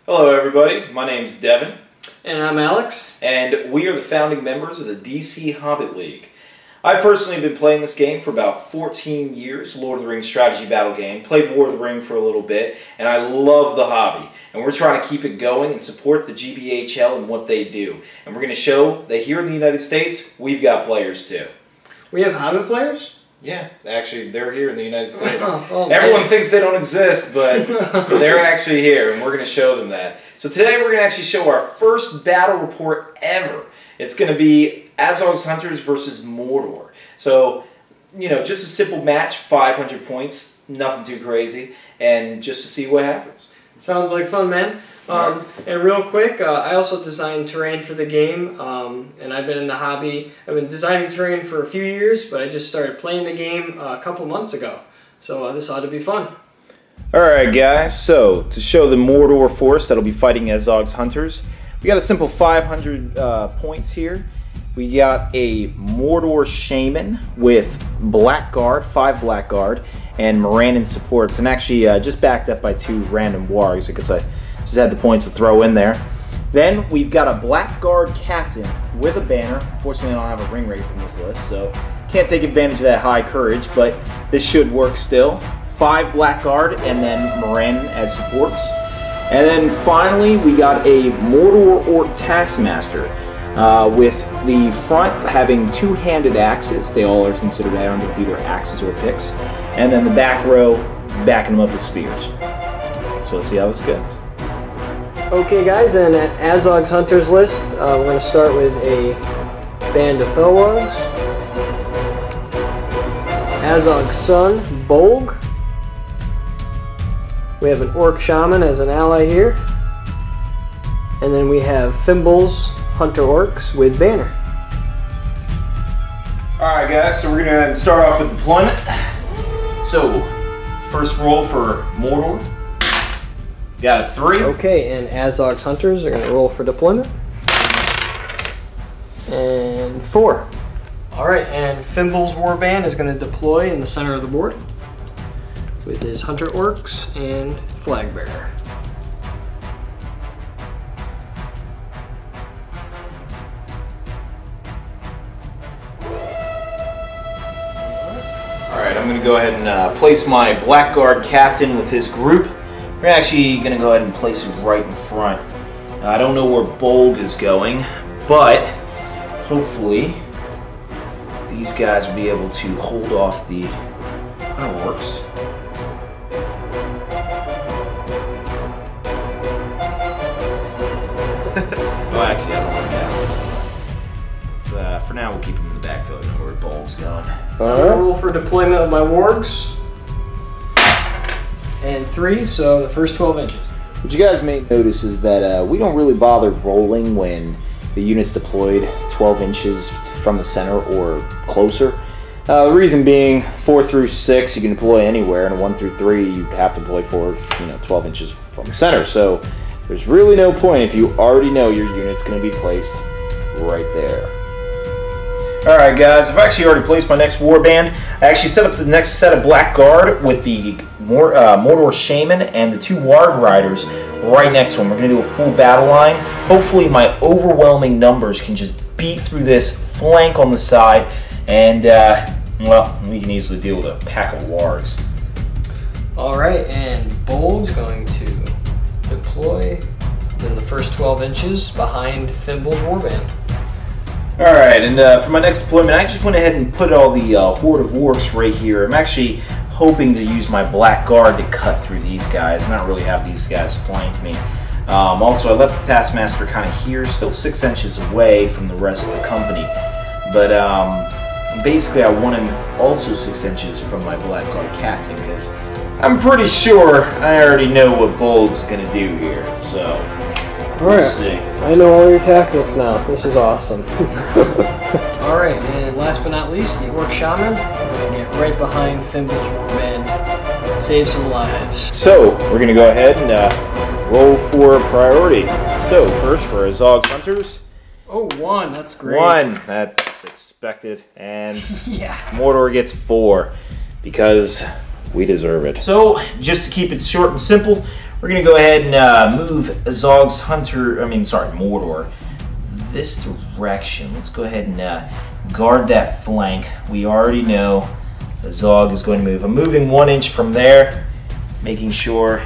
Hello everybody, my name's Devin. And I'm Alex. And we are the founding members of the DC Hobbit League. I've personally been playing this game for about 14 years, Lord of the Rings strategy battle game. Played War of the Ring for a little bit, and I love the hobby. And we're trying to keep it going and support the GBHL and what they do. And we're going to show that here in the United States, we've got players too. We have Hobbit players? Yeah, actually, they're here in the United States. Oh, Everyone thinks they don't exist, but they're actually here, and we're going to show them that. So today we're going to actually show our first battle report ever. It's going to be Azog's Hunters versus Mordor. So, you know, just a simple match, 500 points, nothing too crazy, and just to see what happens. Sounds like fun, man. And real quick, I also designed terrain for the game, and I've been in the hobby. I've been designing terrain for a few years, but I just started playing the game a couple months ago. So this ought to be fun. Alright guys, so to show the Mordor force that'll be fighting Azog's Hunters, we got a simple 500 points here. We got a Mordor Shaman with Blackguard, 5 Blackguard, and Morannon supports, and actually just backed up by 2 random wargs because I just had the points to throw in there. Then we've got a Blackguard Captain with a banner. Unfortunately, I don't have a ring wraith in this list, so can't take advantage of that high courage, but this should work still. 5 Blackguard and then Morannon as supports. And then finally, we got a Mordor Orc Taskmaster with the front having 2-handed axes. They all are considered armed with either axes or picks. And then the back row backing them up with spears. So let's see how this goes. Okay guys, and at Azog's Hunters list, we're going to start with a band of Felwargs. Azog's son, Bolg. We have an Orc Shaman as an ally here. And then we have Fimbul's Hunter Orcs with banner. Alright guys, so we're going to start off with deployment. So, first roll for Mordor. Got a 3. Okay, and Azog's Hunters are going to roll for deployment. And 4. Alright, and Fimbul's Warband is going to deploy in the center of the board with his Hunter Orcs and Flag Bearer. Alright, I'm going to go ahead and place my Blackguard Captain with his group. We're actually going to go ahead and place him right in front. I don't know where Bolg is going, but hopefully these guys will be able to hold off the Orcs. Well, actually, I don't know now. For now, we'll keep him in the back till I know where Bolg's going. I'll roll for deployment of my wargs. And 3, so the first 12 inches. What you guys may notice is that we don't really bother rolling when the unit's deployed 12 inches from the center or closer. The reason being, 4 through 6 you can deploy anywhere, and 1 through 3 you have to deploy for 12 inches from the center. So there's really no point if you already know your unit's going to be placed right there. Alright guys, I've actually already placed my next warband. I actually set up the next set of Blackguard with the Mordor Shaman and the 2 Warg Riders right next to him. We're going to do a full battle line. Hopefully my overwhelming numbers can just beat through this flank on the side, and well, we can easily deal with a pack of wargs. Alright, and Bolg's going to deploy in the first 12 inches behind Fimbul's Warband. Alright, and for my next deployment, I just went ahead and put all the Horde of Orcs right here. I'm actually hoping to use my Blackguard to cut through these guys, not really have these guys flank me. Also, I left the Taskmaster kind of here, still 6 inches away from the rest of the company. But basically, I want him also 6 inches from my Blackguard Captain, because I'm pretty sure I already know what Bolg's going to do here. So, we'll see. I know all your tactics now. This is awesome. Alright, and last but not least, the Orc Shaman. We're going to get right behind Fimbul's Warband. Save some lives. So, we're going to go ahead and roll for priority. So, first for Azog's Hunters. Oh, 1. That's great. 1. That's expected. And yeah. Mordor gets 4 because we deserve it. So, just to keep it short and simple, we're We're going to go ahead and move Azog's Mordor this direction. Let's go ahead and guard that flank. We already know Azog is going to move. I'm moving 1 inch from there, making sure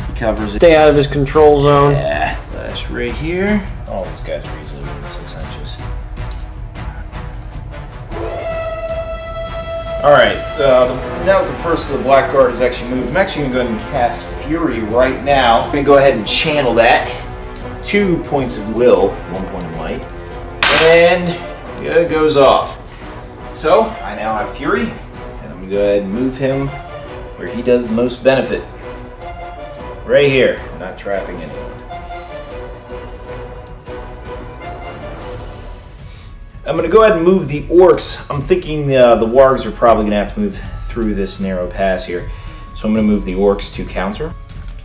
he covers it. Stay out of his control zone. Yeah, that's right here. All these guys are easily within 6 inches. Alright, now that the first of the black guard is actually moved, I'm actually going to go ahead and cast Fury right now. I'm going to go ahead and channel that. 2 points of will, 1 point of might, and it goes off. So, I now have Fury, and I'm going to go ahead and move him where he does the most benefit. Right here, not trapping anyone. I'm going to go ahead and move the orcs. I'm thinking the wargs are probably going to have to move through this narrow pass here. So I'm going to move the orcs to counter.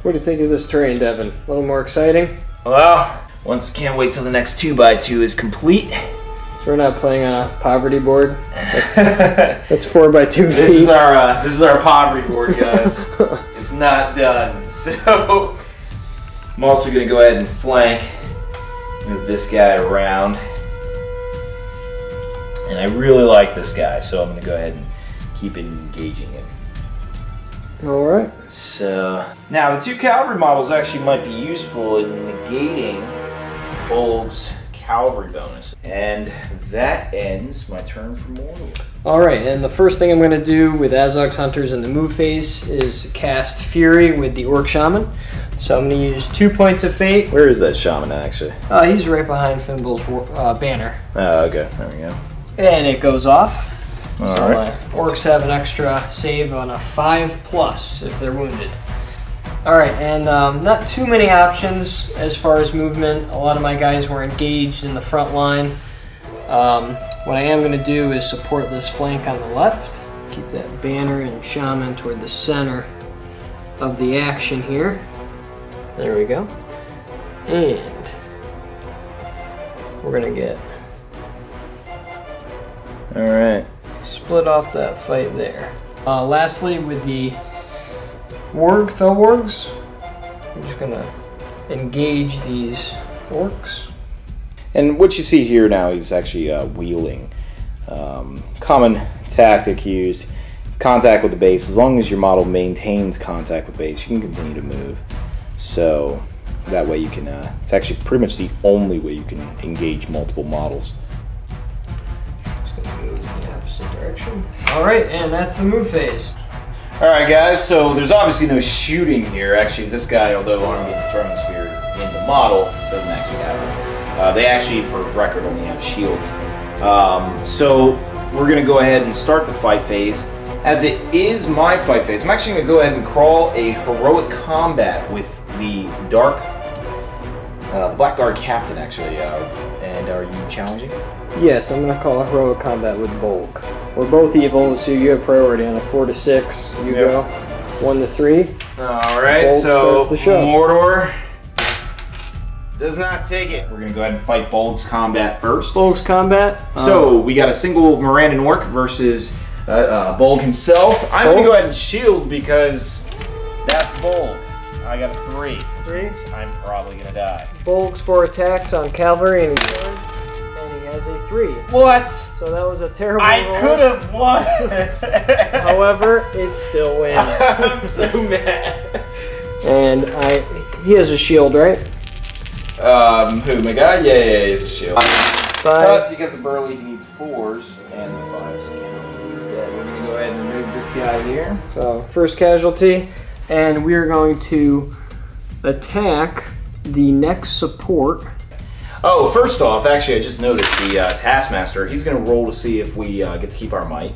What do you think of this terrain, Devin? A little more exciting? Well, can't wait till the next 2x2 is complete. So we're not playing on a poverty board? That's 4x2 feet. This is our poverty board, guys. It's not done. So I'm also going to go ahead and flank, move this guy around. And I really like this guy, so I'm going to go ahead and keep engaging him. Alright. So, now the 2 cavalry models actually might be useful in negating Bolg's cavalry bonus. And that ends my turn for Mordor. Alright, and the first thing I'm going to do with Azog's Hunters in the move phase is cast Fury with the Orc Shaman. So I'm going to use 2 points of fate. Where is that shaman actually? He's right behind Fimbul's banner. Oh, okay. There we go. And it goes off. All right. Orcs have an extra save on a 5+ if they're wounded. Alright, and not too many options as far as movement. A lot of my guys were engaged in the front line. What I am going to do is support this flank on the left. Keep that banner and shaman toward the center of the action here. There we go. And we're going to get... Alright. Split off that fight there. Lastly, with the fell wargs, I'm just gonna engage these orcs. And what you see here now is actually wheeling. Common tactic used. Contact with the base. As long as your model maintains contact with base, you can continue to move. So that way you can, it's actually pretty much the only way you can engage multiple models. Direction. Alright, and that's the move phase. Alright guys, so there's obviously no shooting here. Actually, this guy, although armed with a throwing spear in the model, doesn't actually have it. They actually, for record, only have shields. So we're going to go ahead and start the fight phase. As it is my fight phase, I'm actually going to go ahead and crawl a heroic combat with the Blackguard Captain, actually. And are you challenging? Yes, I'm going to call a heroic combat with Bolg. We're both evil, so you have priority on a 4 to 6. You go 1 to 3. Alright, so Mordor does not take it. We're going to go ahead and fight Bolg's combat first. Bolg's combat? So we got a single Morandan Orc versus Bolg himself. I'm going to go ahead and shield because that's Bolg. I got a 3. 3? I'm probably going to die. Bolg's 4 attacks on cavalry and he charged. As a 3. What? So that was a terrible roll. I could have won. However, it still wins. I'm so mad. And he has a shield, right? Who, my guy? Yeah, he has a shield. 5. But because of Burley, he needs 4s, and the 5s count these guys. So we're going to go ahead and move this guy here. So, first casualty, and we are going to attack the next support. Oh, first off, actually, I just noticed the Taskmaster. He's going to roll to see if we get to keep our might.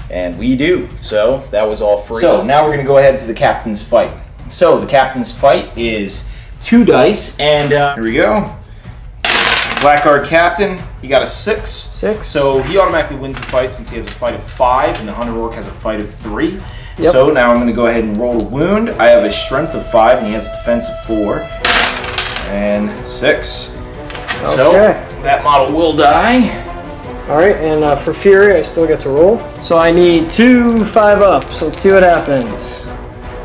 And we do. So, that was all free. So, now we're going to go ahead to the Captain's fight. So, the Captain's fight is 2 dice. And here we go. Blackguard Captain, he got a 6. 6. So, he automatically wins the fight since he has a fight of 5. And the Hunter Orc has a fight of 3. Yep. So, now I'm going to go ahead and roll a wound. I have a strength of 5, and he has a defense of 4. And 6. Okay. So, that model will die. Alright, and for Fury, I still get to roll. So I need 2 5-ups. Let's see what happens.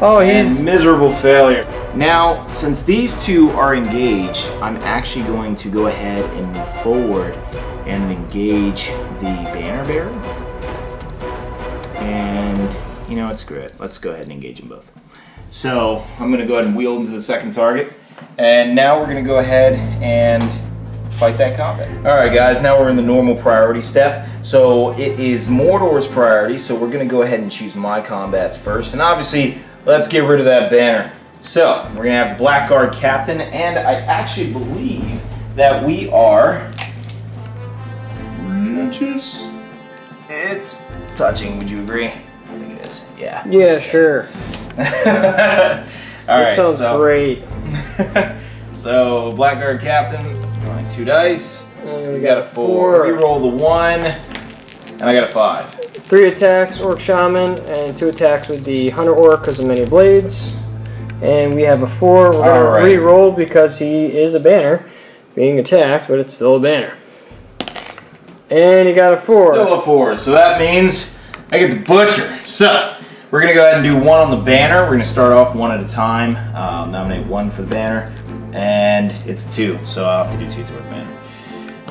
Oh, he's... And miserable failure. Now, since these two are engaged, I'm actually going to go ahead and move forward and engage the banner bearer. And, you know, it's great. Let's go ahead and engage them both. So, I'm going to go ahead and wheel into the second target. And now we're going to go ahead and fight that combat. Alright guys, now we're in the normal priority step. So, it is Mordor's priority, so we're going to go ahead and choose my combats first. And obviously, let's get rid of that banner. So, we're going to have the Blackguard Captain, and I actually believe that we are 3 inches. It's touching, would you agree? I think it is, yeah. Yeah, sure. That sounds great. So, Blackguard Captain, drawing 2 dice. And He's got a 4. We roll the 1, and I got a 5. 3 attacks, Orc Shaman, and 2 attacks with the Hunter Orc because of many blades. And we have a 4. We're going to re-roll because he is a banner being attacked, but it's still a banner. And he got a 4. Still a 4, so that means I get to butcher. So, we're going to go ahead and do 1 on the banner. We're going to start off 1 at a time. Nominate 1 for the banner. And it's 2, so I'll have to do 2 toward the banner.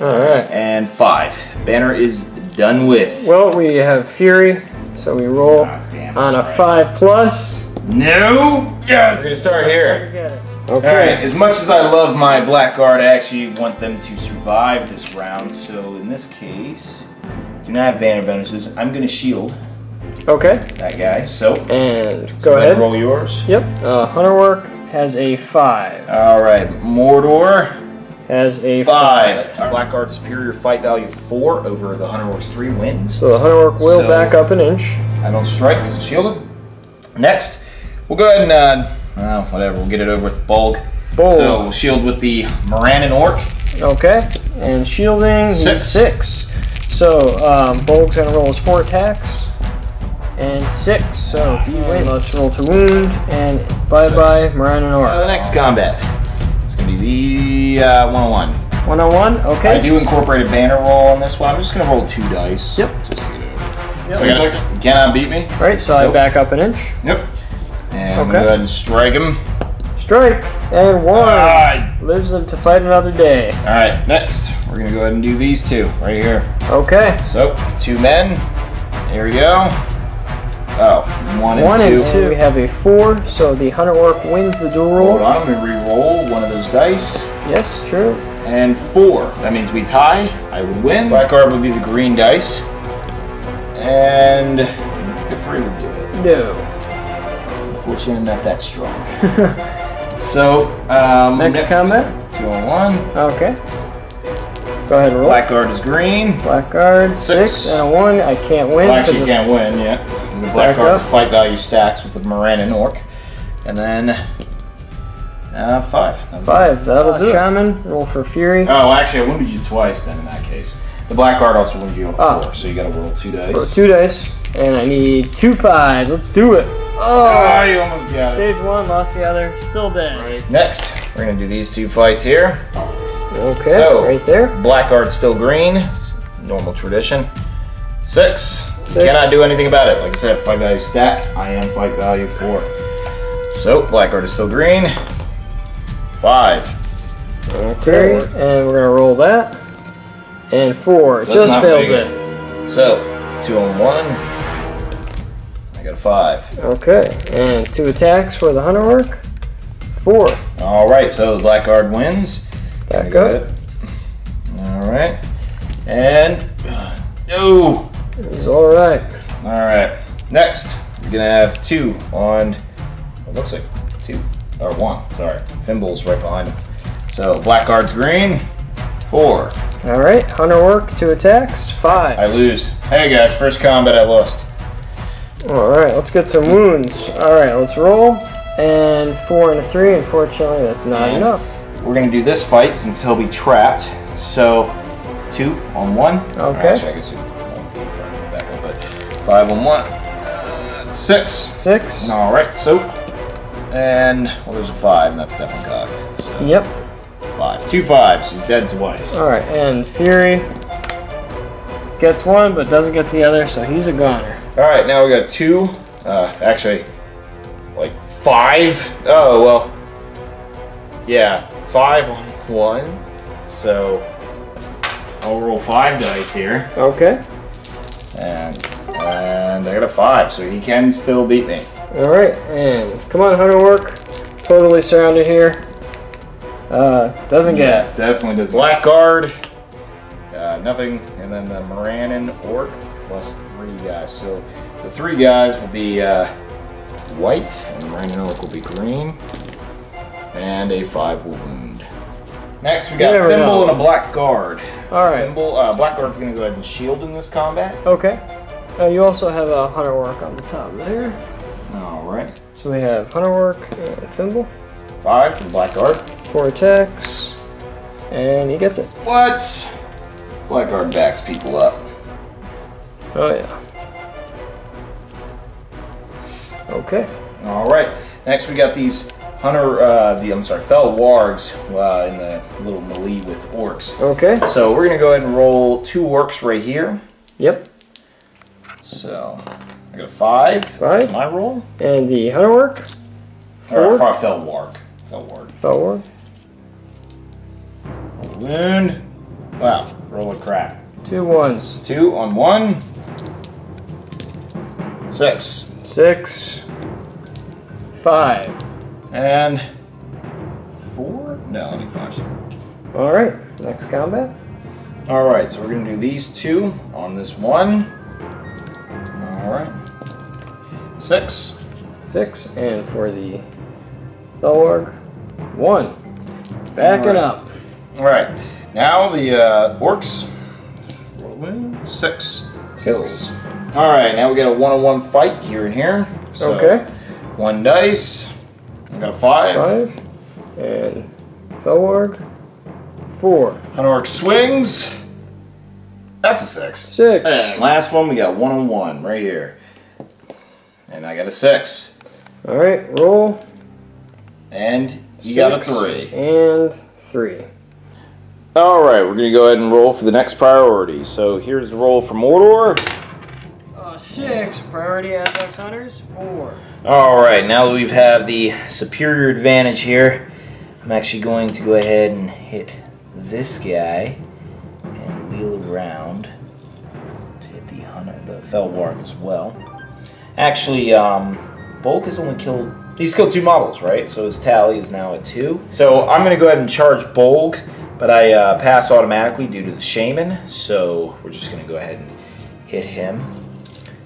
Alright. And 5. Banner is done with. Well, we have Fury, so we roll on a 5+. No! Yes! We're going to start here. Okay. Alright, as much as I love my Blackguard, I actually want them to survive this round. So in this case, do not have banner bonuses. I'm going to shield that guy. So, and go ahead. Roll yours. Yep. Hunter Orc has a 5. Alright, Mordor has a 5. Blackguard superior fight value 4 over the Hunter Orc's 3 wins. So the Hunter Orc will back up an inch. I don't strike because it's shielded. Next, we'll go ahead and, whatever, we'll get it over with Bulg. So we'll shield with the Morannon Orc. Okay, and shielding, he's 6. So Bulg's going to roll his 4 attacks. And 6, so he wins. Let's roll to wound, and bye-bye, Morannon Orc. The next combat, it's going to be the 1-on-1. 1-on-1, okay. I do incorporate a banner roll on this one. I'm just going to roll 2 dice. Yep. Just to get it over. Yep. So I got 6. You cannot beat me. Alright, so I back up an inch. Yep. And I'm going to go ahead and strike him. Strike, and 1. Lives to fight another day. Alright, next, we're going to go ahead and do these 2 right here. Okay. So, 2 men. Here we go. Oh, 1 and 2. We have a 4, so the Hunter Orc wins the dual roll. Hold on, I'm going to re-roll 1 of those dice. Yes, true. And 4. That means we tie. I would win. Blackguard would be the green dice. And the 3 would do it. No. Unfortunately, I'm not that strong. So, next combat? 2-on-1. Okay. Go ahead and roll. Blackguard is green. Blackguard, 6 and a 1. I can't win. Well, actually, you can't win yet. The Blackguard's fight value stacks with the Morannon Orc. And then 5. 5. That'll do it. Shaman, roll for Fury. Oh, actually, I wounded you twice then in that case. The Blackguard also wounded you on 4, so you gotta roll 2 dice. Roll 2 dice. And I need 2 5s. Let's do it. Oh, you almost got it. Saved 1, lost the other. Still dead. Right. Next, we're gonna do these 2 fights here. Okay, so, right there. Blackguard's still green. Normal tradition. 6. Cannot do anything about it. Like I said, fight value stack. I am fight value 4. So, Blackguard is still green. 5. Okay, and we're gonna roll that. And 4. Just fails it. So, 2-on-1. I got a 5. Okay, and 2 attacks for the Hunter Orc. 4. Alright, so the Blackguard wins. Back up. Alright. And, no! He's alright. Alright. Next, we're gonna have 2 on, it looks like 2, or 1, sorry. Fimbul's right behind him. So, Blackguard's green, 4. Alright, Hunter Orc, 2 attacks, 5. I lose. Hey guys, first combat I lost. Alright, let's get some wounds. Alright, let's roll. And 4 and a 3, unfortunately that's not enough. We're gonna do this fight since he'll be trapped. So, 2-on-1. Okay. Actually, I guess it won't be back up, but 5-on-1. 6. 6. Alright, so, and, well, there's a 5, and that's definitely cocked. So, yep. 5. 2 5s. He's dead twice. Alright, and Fury gets 1, but doesn't get the other, so he's a goner. Alright, now we got 2. Actually, like 5. Oh, well, Yeah, 5 on 1. So I'll roll 5 dice here. Okay. And I got a 5, so he can still beat me. Alright, and come on, Hunter Work. Totally surrounded here. Doesn't get it. Definitely does. Blackguard, nothing, and then the Moranin Orc plus 3 guys. So the 3 guys will be white, and the Moranin Orc will be green, and a 5 will wound. Next, we got Thimble and a Blackguard. Alright. Blackguard's going to go ahead and shield in this combat. Okay. You also have a Hunter Work on the top there. Alright. So we have Hunter Work and Thimble. 5 for the Blackguard. 4 attacks. And he gets it. What? Blackguard backs people up. Oh yeah. Okay. Alright. Next we got these Fell Wargs in the little melee with orcs. Okay. So we're gonna go ahead and roll 2 orcs right here. Yep. So I got a 5. 5. That's my roll. And the Hunter Work. 4. Or Fell Warg. Fell Warg. Wound. Wow. Roll a crap. 2 1s. 2 on 1. 6. 6. 5. And 4? No, I need 5. Alright, next combat. Alright, so we're going to do these 2 on this 1. Alright. 6. 6. And for the Thelwarg, 1. Backing up. Alright, now the orcs. 6 kills. Alright, now we got a 1-on-1 fight here and here. So okay. 1 dice. I got a 5. 5. And Thelwarg, 4. Hunter Orc swings. That's a 6. 6. And last one, we got 1-on-1 right here. And I got a 6. Alright, roll. And you got a 3. And 3. Alright, we're going to go ahead and roll for the next priority. So here's the roll for Mordor. 6. Priority Azog Hunters, 4. Alright, now that we've had the superior advantage here, I'm actually going to go ahead and hit this guy and wheel around to hit the Fell Warg as well. Actually, Bulk has only killed... He's killed 2 models, right? So his tally is now at 2. So I'm going to go ahead and charge Bolg, but I pass automatically due to the Shaman. So we're just going to go ahead and hit him.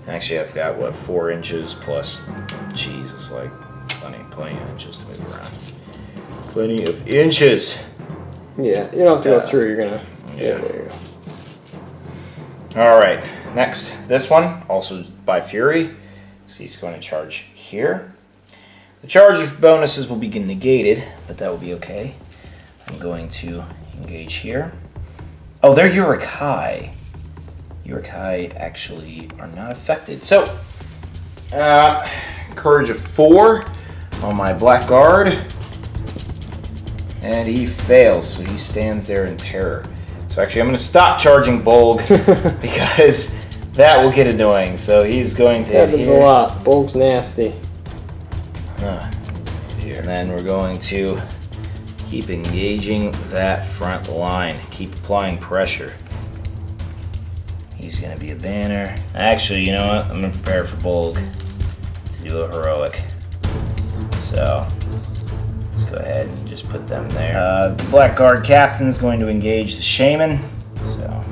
Actually, I've got, what, 4 inches plus... Jeez, it's like plenty of inches to move around. Plenty of inches. Yeah, you don't have to go through. You're going to... Yeah, there you go. Alright, next. This one, also by Fury. So he's going to charge here. The charge bonuses will be negated, but that will be okay. I'm going to engage here. Oh, they're Urukai. Urukai actually are not affected. So, courage of 4 on my Blackguard. And he fails, so he stands there in terror. So actually, I'm going to stop charging Bolg because that will get annoying. So he's going to hit happens a lot. Bolg's nasty. Here. And then we're going to keep engaging that front line. Keep applying pressure. He's going to be a banner. Actually, you know what? I'm going to prepare for Bolg to do a heroic. So let's go ahead and just put them there. The Blackguard Captain is going to engage the Shaman. So.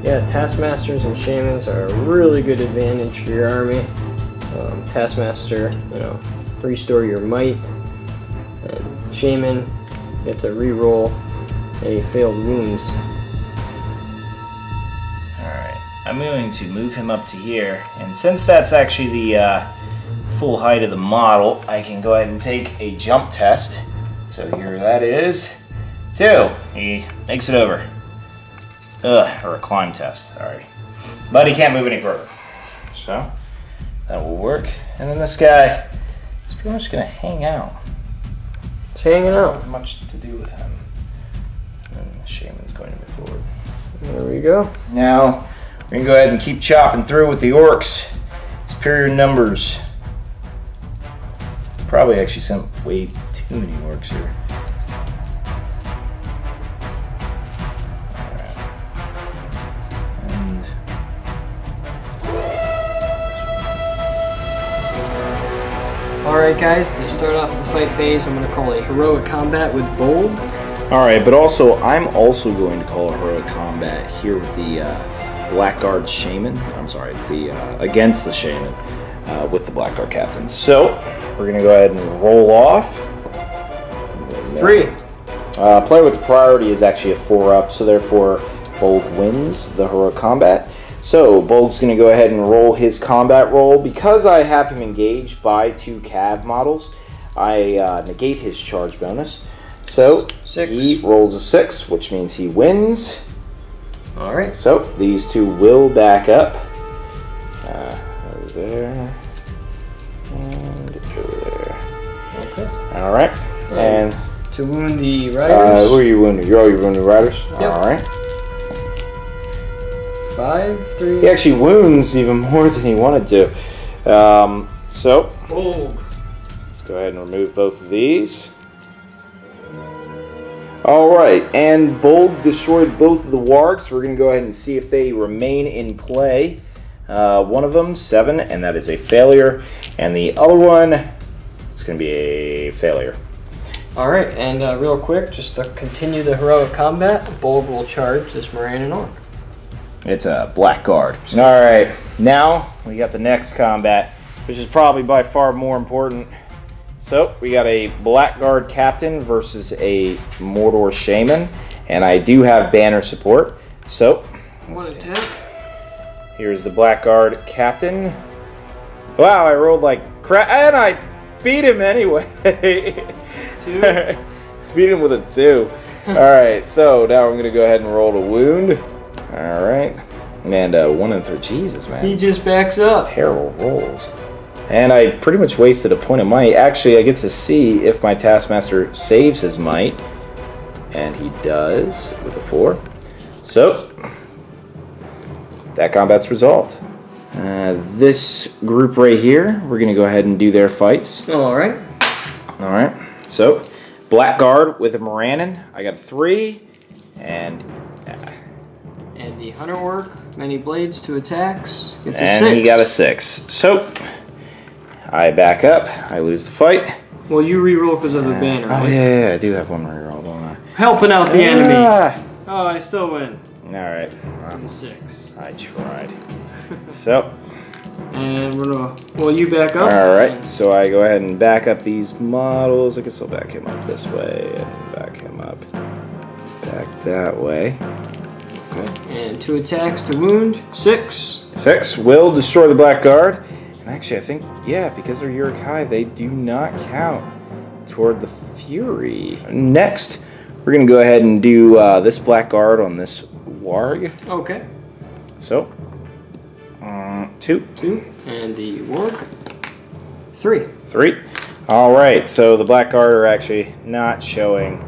Yeah, Taskmasters and Shamans are a really good advantage for your army. Taskmaster, you know, restore your might. And Shaman, you get to re-roll any failed wounds. Alright, I'm going to move him up to here. And since that's actually the full height of the model, I can go ahead and take a jump test. So here that is. 2. He makes it over. Or a climb test. Alright. But he can't move any further. So, that will work. And then this guy is pretty much going to hang out. It's hanging out. Not much to do with him. And Shaman's going to move forward. There we go. Now, we're going to go ahead and keep chopping through with the orcs. Superior numbers. Probably actually sent way too many orcs here. Alright guys, to start off the fight phase, I'm going to call a heroic combat with Bold. Alright, but also, I'm also going to call a heroic combat here with the Blackguard Shaman. I'm sorry, against the Shaman with the Blackguard Captain. So, we're going to go ahead and roll off. 3. Player with priority is actually a 4-up, so therefore Bold wins the heroic combat. So, Bold's going to go ahead and roll his combat roll. Because I have him engaged by 2 Cav models, I negate his charge bonus. So, 6. He rolls a 6, which means he wins. Alright. So, these 2 will back up. Over there. And over there. Okay. Alright. And to wound the riders. who are you wounding? You're wounding riders? Yep. Alright. 5, 3. He actually wounds even more than he wanted to. So, Bold. let's go ahead and remove both of these. Alright, and Bold destroyed both of the wargs. We're going to go ahead and see if they remain in play. One of them, 7, and that is a failure. And the other one, it's going to be a failure. Alright, and real quick, just to continue the heroic combat, Bold will charge this Moran and Orc. It's a Blackguard. Alright, now we got the next combat, which is probably by far more important. So, we got a Blackguard Captain versus a Mordor Shaman, and I do have banner support. So, One attack. Here's the Blackguard Captain. Wow, I rolled like crap, and I beat him anyway. 2. Beat him with a 2. Alright, so now I'm going to go ahead and roll a wound. Alright. And 1 and 3. Jesus, man. He just backs up. Terrible rolls. And I pretty much wasted a point of might. Actually, I get to see if my Taskmaster saves his might. And he does with a 4. So, that combat's resolved. This group right here, we're going to go ahead and do their fights. Alright. Alright. So, Blackguard with a Moranin. I got a 3. And the Hunter Orc, many blades, 2 attacks. Gets a and 6. he got a 6. So, I back up. I lose the fight. Well, you reroll because of the banner, right? Oh, yeah, I do have one reroll, don't I? Helping out the enemy. Oh, I still win. Alright. Well, 6. I tried. So. And we're gonna. Well, you back up. Alright, so I go ahead and back up these models. I can still back him up this way and back him up back that way. Okay. And 2 attacks to wound. 6. 6 will destroy the Blackguard. And actually, I think, yeah, because they're Uruk-hai, they do not count toward the Fury. Next, we're going to go ahead and do this Blackguard on this Warg. Okay. So, 2. 2. And the Warg. 3. 3. Alright, so the Blackguard are actually not showing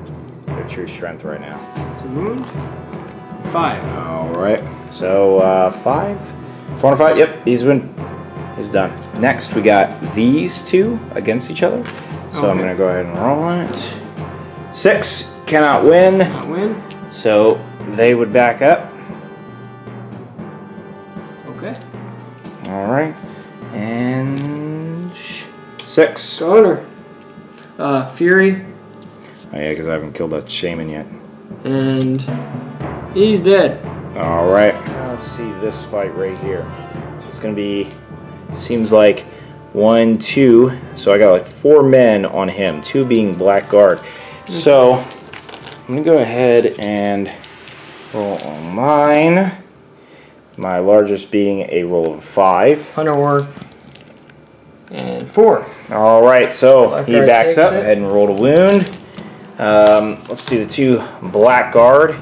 their true strength right now. To wound. 5. Alright, so 5. 4 and 5, yep, he's done. Next, we got these 2 against each other. So okay. I'm going to go ahead and roll it. 6, cannot win. Cannot win. So they would back up. Okay. Alright, and 6. Honor. Fury. Oh yeah, because I haven't killed that Shaman yet. And he's dead. Alright, now let's see this fight right here. So it's going to be, seems like 1, 2. So I got like 4 men on him, 2 being Blackguard. So I'm going to go ahead and roll on mine. My largest being a roll of 5. Hunter Orc. And 4. Alright, so Blackguard he backs up. it. Ahead and roll a wound. Let's do the 2 Blackguard.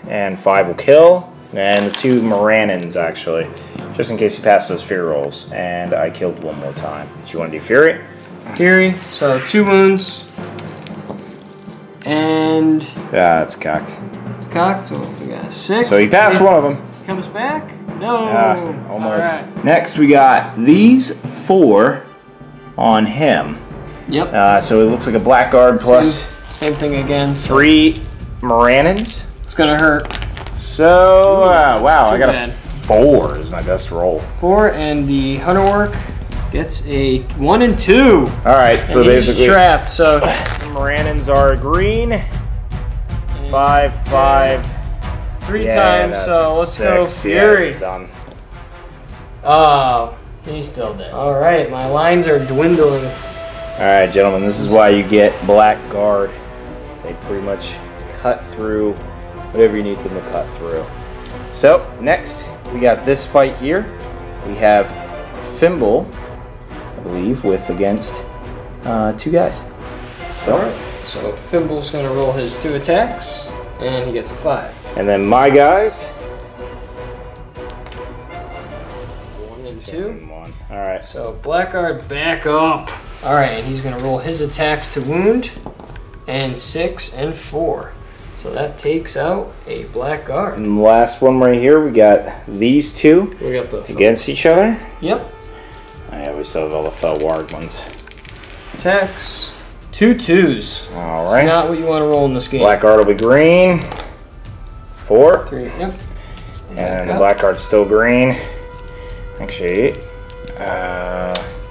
And 5 will kill. And the 2 Moranins, actually. Just in case he passes those Fury rolls. And I killed 1 more time. Do you want to do Fury? Fury. So 2 wounds. And It's cocked. it's cocked, so we got a 6. So he passed one of them. Comes back? No. Almost. All right. Next, we got these 4 on him. Yep. So it looks like a blackguard plus same thing again. 3 Moranins. It's gonna hurt. So wow, I got bad. a 4 is my best roll. 4, and the hunter work gets a 1 and 2. All right, so and basically he's trapped. So Moranins are green. 5, 5. 3 times. So let's 6. go Fury. Yeah, done. Oh, he's still dead. All right, my lines are dwindling. All right, gentlemen, this is why you get blackguard. They pretty much cut through whatever you need them to cut through. So next, we got this fight here. We have Fimble, I believe, against 2 guys. So, all right. So Fimble's gonna roll his 2 attacks, and he gets a 5. and then my guys. 1 and 2. 1. All right. So Blackguard back up. All right, and he's gonna roll his attacks to wound, and 6 and 4. So that takes out a Blackguard. And the last one right here, we got these 2 We got the against each other. Yep. Yeah, we still have all the Felwarg ones. Attacks. 2 2s. All It's right. not what you want to roll in this game. Blackguard will be green. 4. 3. Yep. And the blackguard's still green. Actually,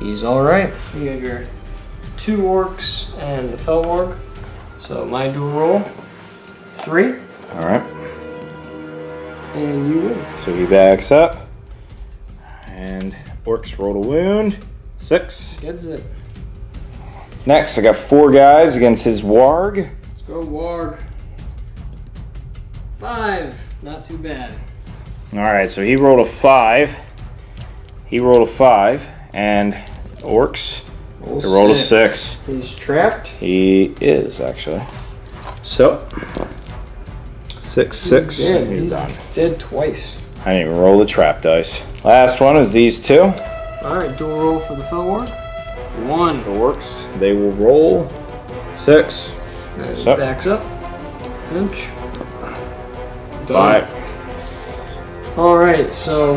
He's all right. You have your 2 orcs and the Felwarg. So my dual roll. 3. all right. And you win. So he backs up. And orcs roll to wound. 6. Gets it. Next, I got 4 guys against his warg. Let's go Warg. 5. Not too bad. All right, so he rolled a 5. He rolled a 5. And orcs, they rolled a 6. He's trapped. He is, actually. So, 6, 6. He's done. Dead twice. I didn't even roll the trap dice. Last one is these 2. All right, dual roll for the Felwarg. 1. The orcs, they will roll 6. And So- backs up. Pinch. 5. All right, so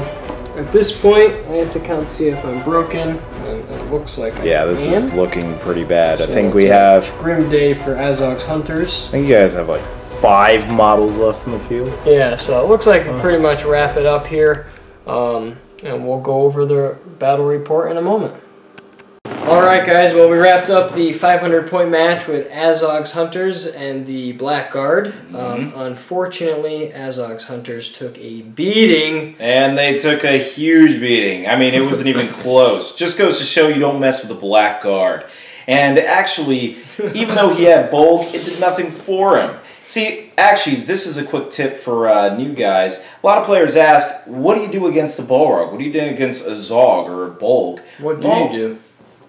at this point, I have to count to see if I'm broken. And it looks like I Yeah, this am. is looking pretty bad. I So think we it's a have, grim day for Azog's hunters. I think you guys have like 5 models left in the field. Yeah, so it looks like we pretty much wrap it up here, and we'll go over the battle report in a moment. Alright guys, well we wrapped up the 500-point match with Azog's Hunters and the Blackguard. Unfortunately, Azog's Hunters took a beating. And they took a huge beating. I mean, it wasn't even close. Just goes to show you don't mess with the blackguard. And actually, even though he had bulk, it did nothing for him. See, actually, this is a quick tip for new guys. A lot of players ask, what do you do against the Balrog? What do you do against a Zog or a Bolg? What do you do?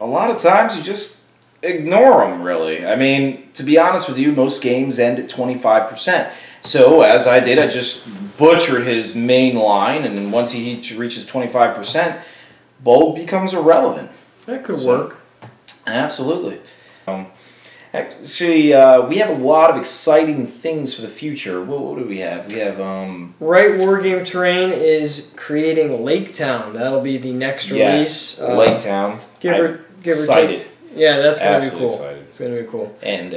A lot of times you just ignore them, really. I mean, to be honest with you, most games end at 25%. So, as I did, I just butchered his main line, and then once he reaches 25%, Bolg becomes irrelevant. That could work. Absolutely. Actually, we have a lot of exciting things for the future. What do we have? We have, Right Wargame Terrain is creating Lake Town. That'll be the next release. Yes, Lake Town. Give or excited. take. Yeah, that's going to be Absolutely cool. excited. It's going to be cool. And,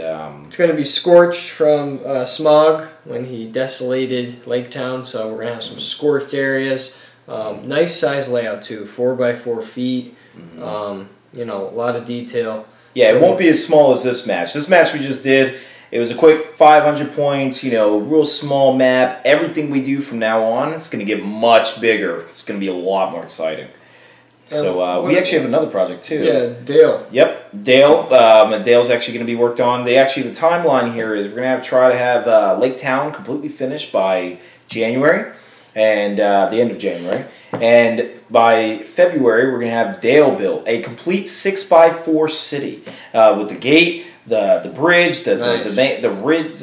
it's going to be scorched from Smog when he desolated Lake Town, so we're going to have some scorched areas. Nice size layout too, 4x4 feet. You know, a lot of detail. yeah, it won't be as small as this match. This match we just did, it was a quick 500 points, you know, real small map. Everything we do from now on, it's going to get much bigger. It's going to be a lot more exciting. So we actually have another project too. Yeah, Dale. Yep, Dale. Dale's actually going to be worked on. The timeline here is we're going to try to have Lake Town completely finished by January, and the end of January. And by February, we're going to have Dale built, a complete 6x4 city with the gate, the bridge, the ridge,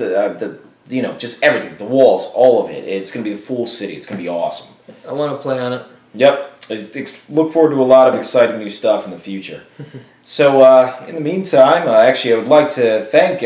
you know, just everything, the walls, all of it. It's going to be the full city. It's going to be awesome. I want to play on it. Yep. Look forward to a lot of exciting new stuff in the future. So in the meantime, actually, I would like to thank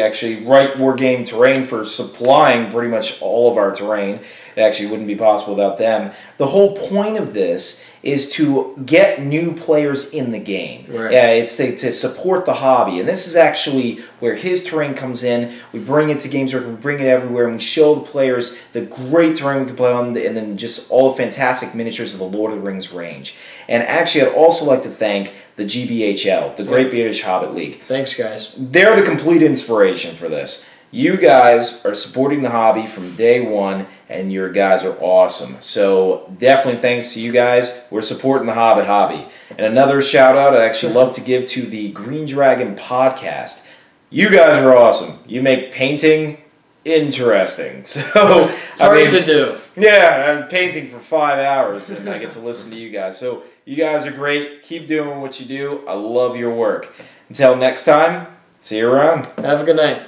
Right War Game Terrain for supplying pretty much all of our terrain. It actually wouldn't be possible without them. The whole point of this is to get new players in the game. Right. It's to support the hobby. And this is actually where his terrain comes in. We bring it to Games Work, we bring it everywhere, and we show the players the great terrain we can play on, and then just all the fantastic miniatures of the Lord of the Rings range. And actually, I'd also like to thank the GBHL, the Great British Hobbit League. Thanks, guys. They're the complete inspiration for this. You guys are supporting the hobby from day one, and your guys are awesome. So definitely thanks to you guys. We're supporting the hobby. And another shout out I'd actually love to give to the Green Dragon podcast. You guys are awesome. You make painting interesting. So it's hard to do. Yeah, I'm painting for 5 hours, and I get to listen to you guys. So you guys are great. Keep doing what you do. I love your work. Until next time, see you around. Have a good night.